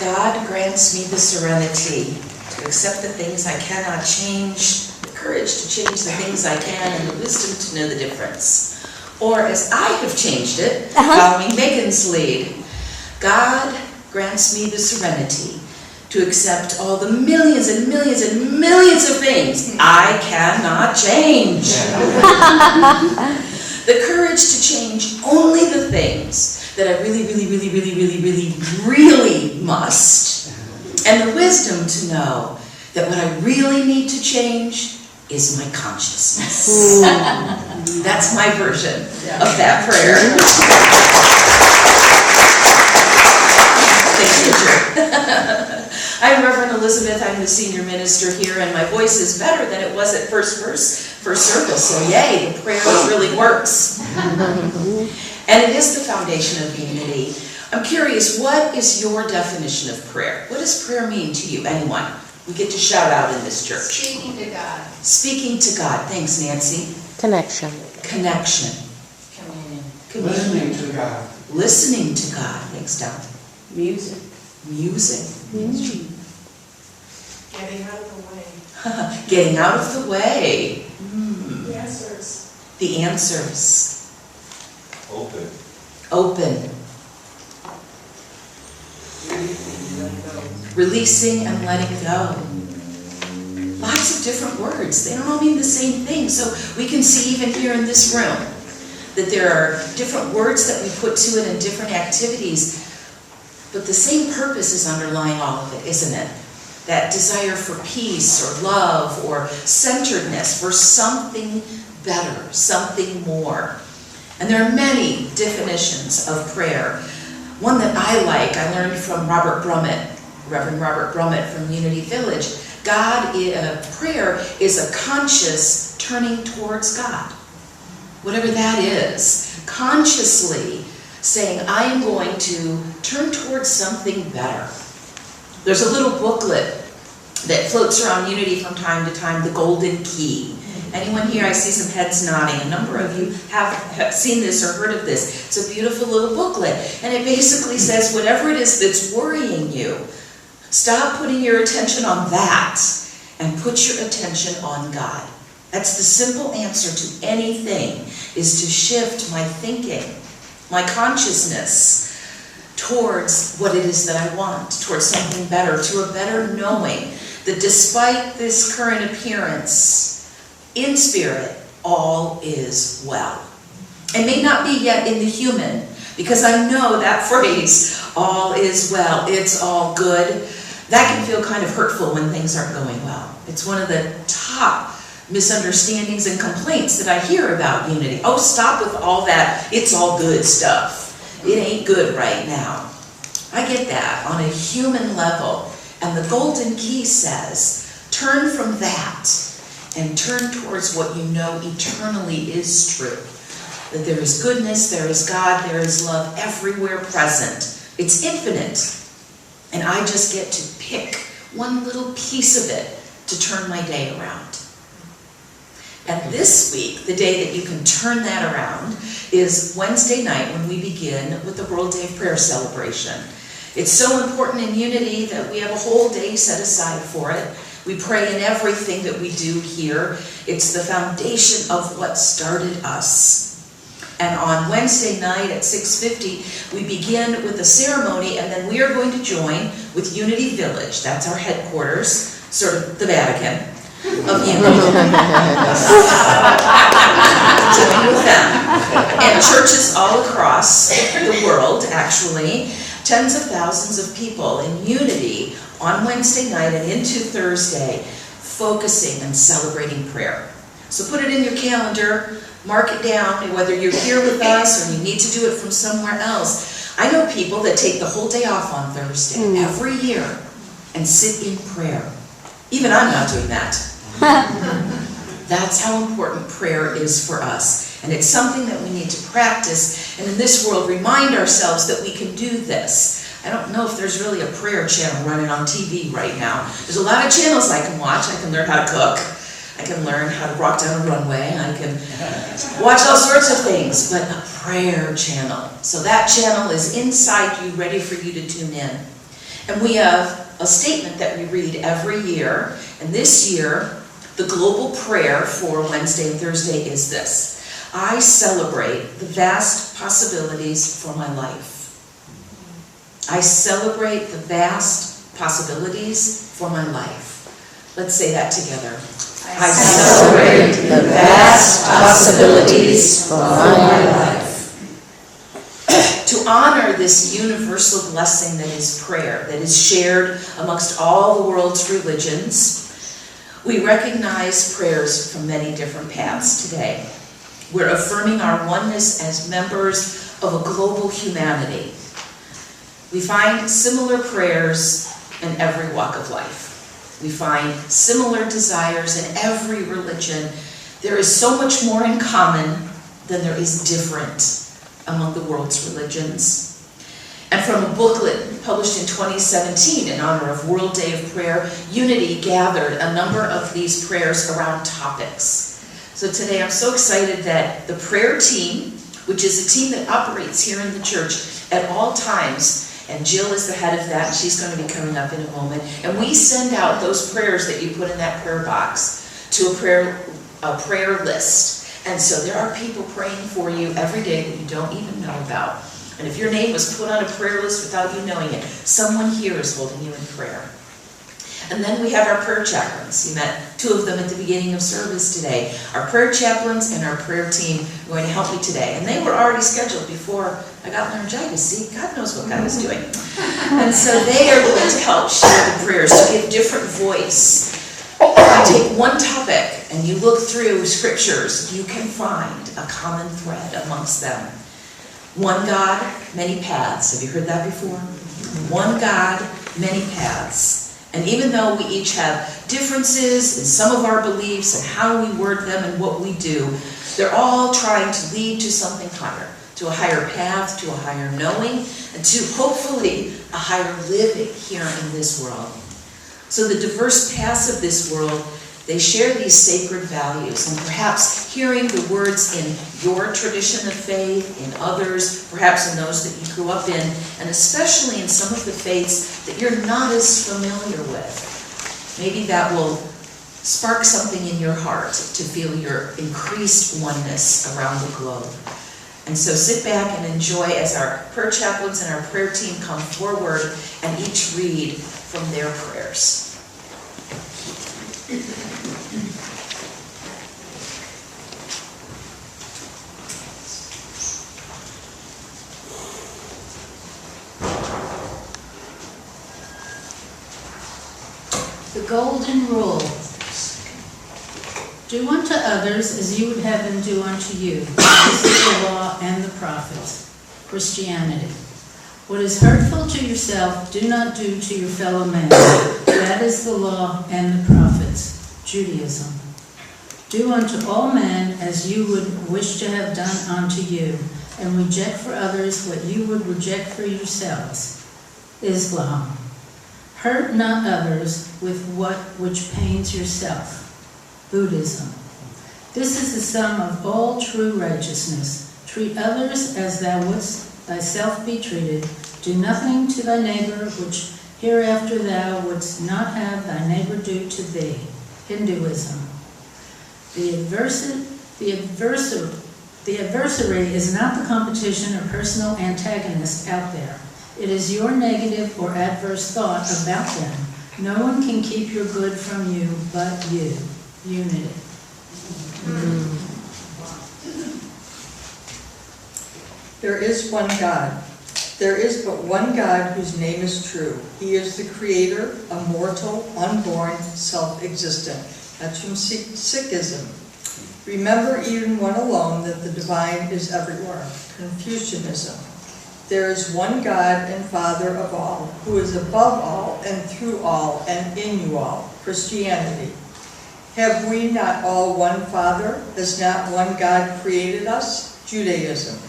God grants me the serenity to accept the things I cannot change, the courage to change the things I can, and the wisdom to know the difference. Or as I have changed it, following Megan's lead, God grants me the serenity to accept all the millions and millions and millions of things I cannot change. The courage to change only the things that I really must. And the wisdom to know that what I really need to change is my consciousness. That's my version of that prayer. I'm Reverend Elizabeth. I'm the senior minister here, and my voice is better than it was at first service. So yay, the prayer really works. And it is the foundation of unity. I'm curious, what is your definition of prayer? What does prayer mean to you? Anyone? We get to shout out in this church. Speaking to God. Speaking to God. Thanks, Nancy. Connection. Connection. Communion. Listening to God. Listening to God. Thanks, Don. Music. Music. Getting out of the way. Getting out of the way. The answers. The answers. Open. Open. Releasing and letting go. Lots of different words. They don't all mean the same thing. So we can see even here in this room that there are different words that we put to it in different activities, but the same purpose is underlying all of it, isn't it? That desire for peace or love or centeredness, for something better, something more. And there are many definitions of prayer. One that I like, I learned from Reverend Robert Brummett from Unity Village. Prayer is a conscious turning towards God. Whatever that is, consciously saying, I am going to turn towards something better. There's a little booklet that floats around Unity from time to time, The Golden Key. Anyone here? I see some heads nodding. A number of you have seen this or heard of this. It's a beautiful little booklet, and it basically says whatever it is that's worrying you, stop putting your attention on that and put your attention on God. That's the simple answer to anything, is to shift my thinking, my consciousness towards what it is that I want, towards something better, to a better knowing that despite this current appearance, in spirit, all is well. It may not be yet in the human, because I know that phrase, all is well, it's all good, that can feel kind of hurtful when things aren't going well. It's one of the top misunderstandings and complaints that I hear about unity. Oh, stop with all that, it's all good stuff. It ain't good right now. I get that on a human level. And the Golden Key says, turn from that and turn towards what you know eternally is true. That there is goodness, there is God, there is love everywhere present. It's infinite. And I just get to pick one little piece of it to turn my day around. And this week, the day that you can turn that around is Wednesday night when we begin with the World Day of Prayer celebration. It's so important in Unity that we have a whole day set aside for it. We pray in everything that we do here. It's the foundation of what started us. And on Wednesday night at 6:50, we begin with a ceremony, and then we are going to join with Unity Village. That's our headquarters, sort of the Vatican of Unity. Join with them. And churches all across the world, actually, tens of thousands of people in Unity on Wednesday night and into Thursday, focusing and celebrating prayer. So put it in your calendar, mark it down, and whether you're here with us or you need to do it from somewhere else. I know people that take the whole day off on Thursday every year and sit in prayer. Even I'm not doing that. That's how important prayer is for us. And it's something that we need to practice, and in this world remind ourselves that we can do this. I don't know if there's really a prayer channel running on TV right now. There's a lot of channels I can watch. I can learn how to cook. I can learn how to walk down a runway. I can watch all sorts of things, but a prayer channel. So that channel is inside you, ready for you to tune in. And we have a statement that we read every year, and this year, the global prayer for Wednesday and Thursday is this: I celebrate the vast possibilities for my life. I celebrate the vast possibilities for my life. Let's say that together. I celebrate the vast possibilities for my life. To honor this universal blessing that is prayer, that is shared amongst all the world's religions, we recognize prayers from many different paths today. We're affirming our oneness as members of a global humanity. We find similar prayers in every walk of life. We find similar desires in every religion. There is so much more in common than there is different among the world's religions. And from a booklet published in 2017 in honor of World Day of Prayer, Unity gathered a number of these prayers around topics. So today I'm so excited that the prayer team, which is a team that operates here in the church at all times, and Jill is the head of that, and she's going to be coming up in a moment, and we send out those prayers that you put in that prayer box to a prayer list. And so there are people praying for you every day that you don't even know about. And if your name was put on a prayer list without you knowing it, someone here is holding you in prayer. And then we have our prayer chaplains. You met two of them at the beginning of service today. Our prayer chaplains and our prayer team are going to help me today. And they were already scheduled before I got laryngitis. See, God knows what God is doing. And so they are going to help share the prayers, to give different voice. You take one topic and you look through scriptures, you can find a common thread amongst them. One God, many paths. Have you heard that before? One God, many paths. And even though we each have differences in some of our beliefs and how we word them and what we do, they're all trying to lead to something higher, to a higher path, to a higher knowing, and to hopefully a higher living here in this world. So the diverse paths of this world, they share these sacred values, and perhaps hearing the words in your tradition of faith, in others, perhaps in those that you grew up in, and especially in some of the faiths that you're not as familiar with. Maybe that will spark something in your heart to feel your increased oneness around the globe. And so sit back and enjoy as our prayer chaplains and our prayer team come forward and each read from their prayers. The Golden Rule. Do unto others as you would have them do unto you. This is the law and the prophets. Christianity. What is hurtful to yourself, do not do to your fellow man. That is the law and the prophets. Judaism. Do unto all men as you would wish to have done unto you, and reject for others what you would reject for yourselves. Islam. Hurt not others with which pains yourself. Buddhism. This is the sum of all true righteousness. Treat others as thou wouldst thyself be treated. Do nothing to thy neighbor which hereafter thou wouldst not have thy neighbor do to thee. Hinduism. The adversary is not the competition or personal antagonist out there. It is your negative or adverse thought about them. No one can keep your good from you but you. Unity. There is one God. There is but one God whose name is true. He is the Creator, immortal, unborn, self-existent. That's from Sikhism. Remember, even one alone, that the divine is everywhere. Confucianism. There is one God and Father of all, who is above all and through all and in you all. Christianity. Have we not all one Father? Has not one God created us? Judaism.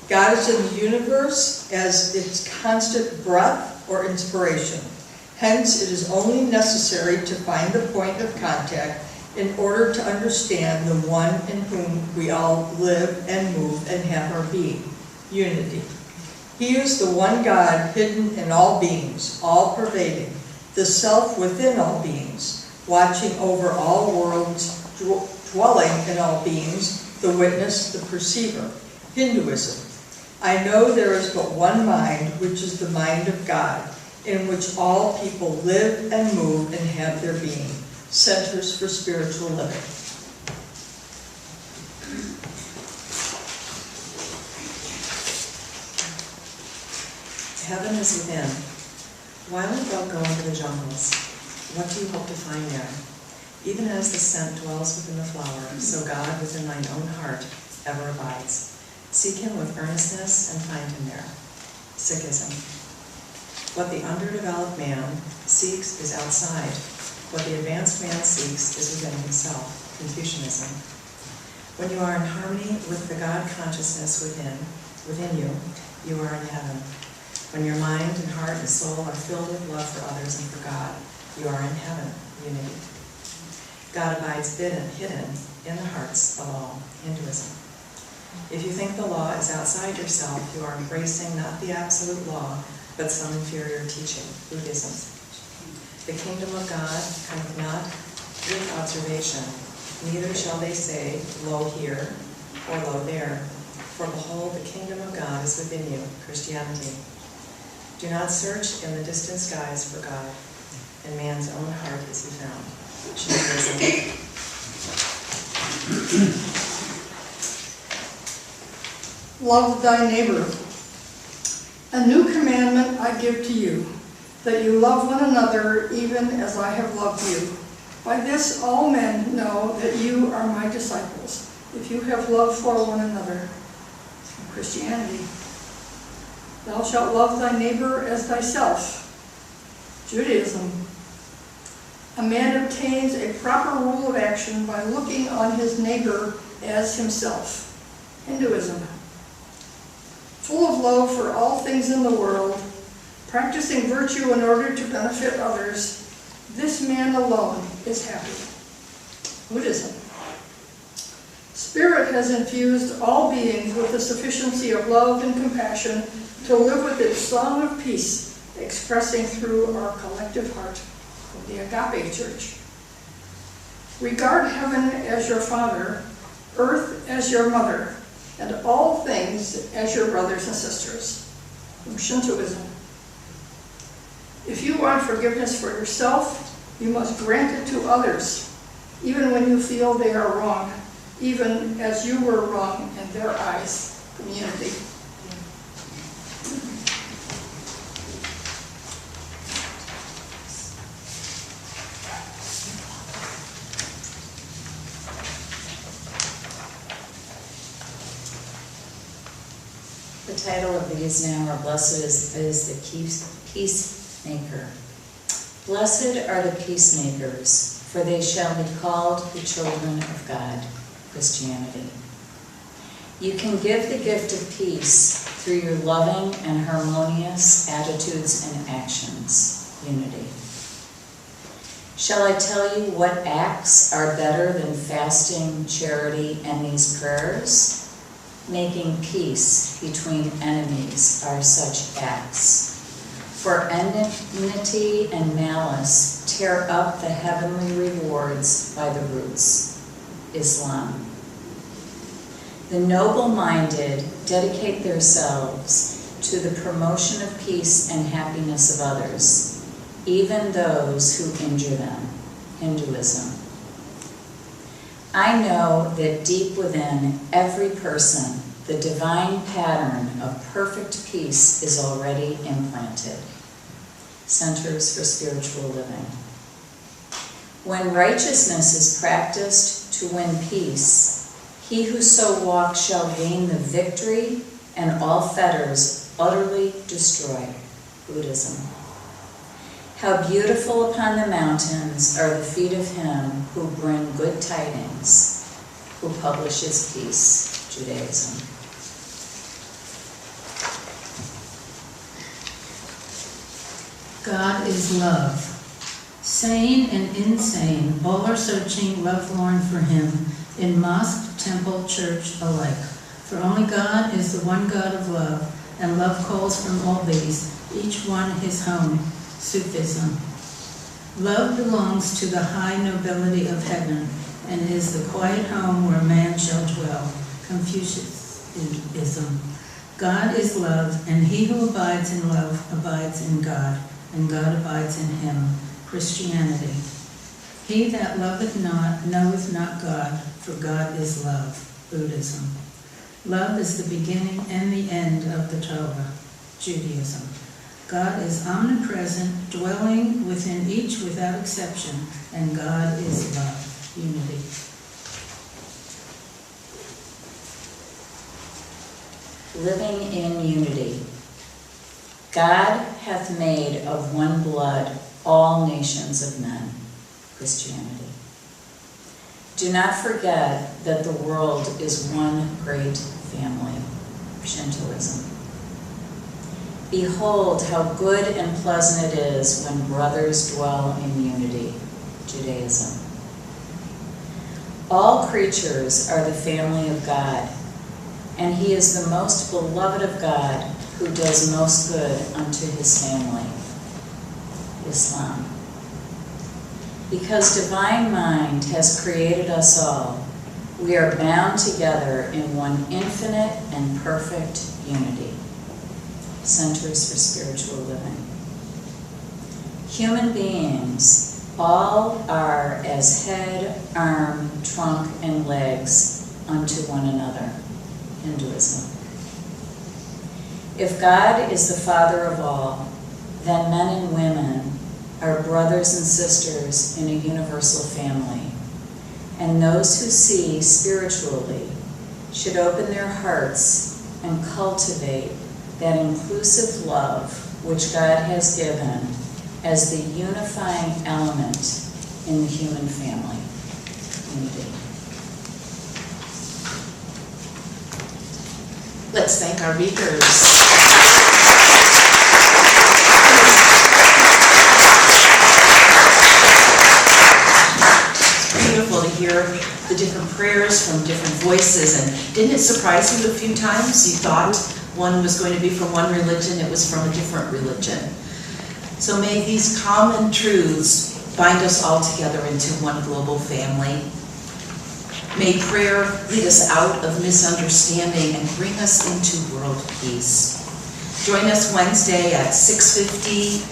God is in the universe as its constant breath or inspiration. Hence, it is only necessary to find the point of contact in order to understand the one in whom we all live and move and have our being. Unity. He is the one God hidden in all beings, all pervading, the self within all beings, watching over all worlds, dwelling in all beings, the witness, the perceiver. Hinduism. I know there is but one mind, which is the mind of God, in which all people live and move and have their being. Centers for Spiritual Living. Heaven is within. Why let thou go into the jungles? What do you hope to find there? Even as the scent dwells within the flower, so God within thine own heart ever abides. Seek him with earnestness and find him there. Sikhism. What the underdeveloped man seeks is outside. What the advanced man seeks is within himself. Confucianism. When you are in harmony with the God consciousness within you, you are in heaven. When your mind and heart and soul are filled with love for others and for God, you are in heaven, unity. God abides hidden in the hearts of all. Hinduism. If you think the law is outside yourself, you are embracing not the absolute law, but some inferior teaching. Buddhism. The kingdom of God cometh not with observation, neither shall they say, lo here, or lo there. For behold, the kingdom of God is within you. Christianity. Do not search in the distant skies for God. In man's own heart is he found. Shintoism. Love thy neighbor. A new commandment I give to you, that you love one another even as I have loved you. By this all men know that you are my disciples, if you have love for one another. Christianity. Thou shalt love thy neighbor as thyself. Judaism. A man obtains a proper rule of action by looking on his neighbor as himself. Hinduism. Full of love for all things in the world, practicing virtue in order to benefit others, this man alone is happy. Buddhism. Spirit has infused all beings with the sufficiency of love and compassion to live with its song of peace, expressing through our collective heart of the Agape Church. Regard heaven as your father, earth as your mother, and all things as your brothers and sisters. From Shintoism. If you want forgiveness for yourself, you must grant it to others, even when you feel they are wrong, even as you were wrong in their eyes. Community. The title of these now are Blessed is the Peacemaker. Blessed are the peacemakers, for they shall be called the children of God. Christianity. You can give the gift of peace through your loving and harmonious attitudes and actions. Unity. Shall I tell you what acts are better than fasting, charity, and these prayers? Making peace between enemies are such acts. For enmity and malice tear up the heavenly rewards by the roots. Islam. The noble-minded dedicate themselves to the promotion of peace and happiness of others, even those who injure them. Hinduism. I know that deep within every person, the divine pattern of perfect peace is already implanted. Centers for Spiritual Living. When righteousness is practiced to win peace, he who so walks shall gain the victory and all fetters utterly destroyed. Buddhism. How beautiful upon the mountains are the feet of him who bring good tidings, who publishes peace. Judaism. God is love. Sane and insane, all are searching lovelorn for him, in mosque, temple, church alike. For only God is the one God of love, and love calls from all these, each one his home, Sufism. Love belongs to the high nobility of heaven, and is the quiet home where man shall dwell, Confucianism. God is love, and he who abides in love abides in God, and God abides in him, Christianity. He that loveth not knoweth not God, for God is love, Buddhism. Love is the beginning and the end of the Torah, Judaism. God is omnipresent, dwelling within each without exception, and God is love, unity. Living in unity. God hath made of one blood all nations of men, Christianity. Do not forget that the world is one great family, Shintoism. Behold how good and pleasant it is when brothers dwell in unity, Judaism. All creatures are the family of God, and he is the most beloved of God, who does most good unto his family, Islam. Because divine mind has created us all, we are bound together in one infinite and perfect unity. Centers for Spiritual Living. Human beings all are as head, arm, trunk, and legs unto one another, Hinduism. If God is the Father of all, then men and women are brothers and sisters in a universal family, and those who see spiritually should open their hearts and cultivate that inclusive love which God has given as the unifying element in the human family, unity. Let's thank our readers. Beautiful to hear the different prayers from different voices. And didn't it surprise you a few times? You thought one was going to be from one religion, it was from a different religion. So may these common truths bind us all together into one global family. May prayer lead us out of misunderstanding and bring us into world peace. Join us Wednesday at 6:50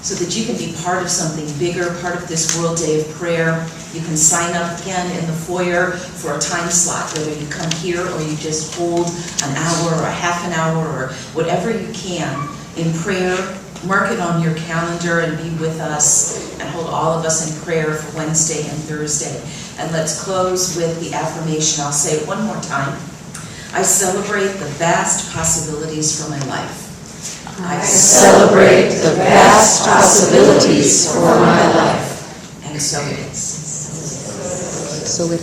so that you can be part of something bigger, part of this World Day of Prayer. You can sign up again in the foyer for a time slot, whether you come here or you just hold an hour or a half an hour or whatever you can in prayer. Mark it on your calendar and be with us and hold all of us in prayer for Wednesday and Thursday. And let's close with the affirmation. I'll say it one more time. I celebrate the vast possibilities for my life. I celebrate the vast possibilities for my life. And so it is. So it is.